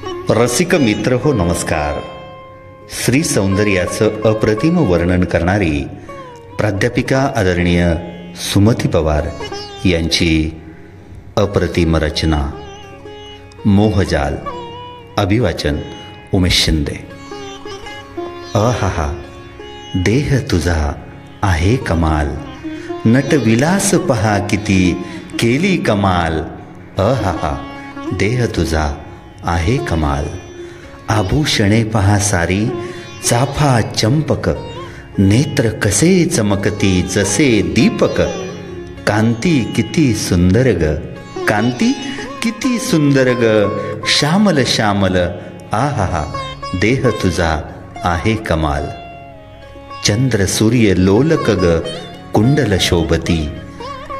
रसिक मित्र हो, नमस्कार. स्त्री सौंदर्याचं अप्रतिम वर्णन करणारी प्राध्यापिका आदरणीय सुमती पवार यांची अप्रतिम रचना मोहजाल. अभिवाचन उमेश शिंदे. अहाहा, देह तुझा आहे कमाल, नटविलास पहा किती केली कमाल. अहाहा, देह तुझा आहे कमाल, आभूषणे पहा सारी चाफा चंपक, नेत्र कसे चमकती जसे दीपक. कांती किती सुंदर ग, कांती किती सुंदर ग, श्यामल श्यामल. आहाहा, देह तुझा आहे कमाल. चंद्र सूर्य लोलक ग, कुंडल शोभती,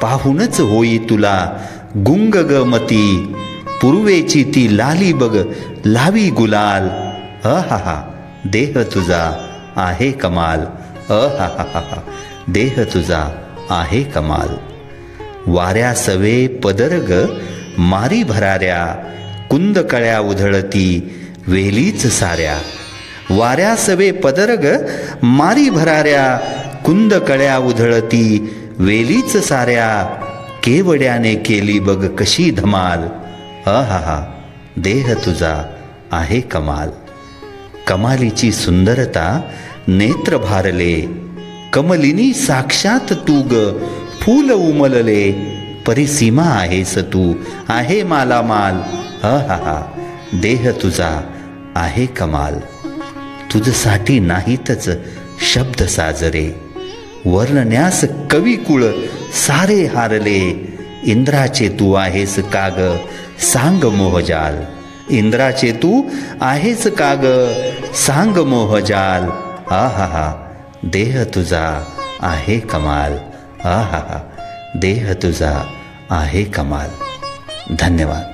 पाहूनच होई तुला गुंग ग मती. पूर्वेची ती लाली बग लावी गुलाल. अहाहा, देह तुझा आहे कमाल. अहाहा, देह तुझा आहे कमाल. वाऱ्या सवे पदर ग मारी भराऱ्या, कुंद कळ्या उधळती वेलीच साऱ्या. वाऱ्या सवे पदर ग मारी भराऱ्या, कुंद कळ्या उधळती वेलीच साऱ्या. केवड्याने केली बग कशी धमाल. अहाहा, देह तुझा आहे कमाल. कमालीची सुंदरता नेत्र भारले, कमलिनी साक्षात तू ग फूल उमलले. परिसीमा आहेस तू, आहे मालामाल. अहाहा, देह तुझा आहे कमाल. तुझसाठी नाहीतच शब्द साजरे, वर्णन्यास कविकुळ सारे हारले. इंद्राचे तू आहेस काग सांग मोहजाल. इंद्राचे तू आहेस काग सांग मोहजाल. आहाहा, देह तुझा आहे कमाल. आहाहा, देह तुझा आहे कमाल. धन्यवाद.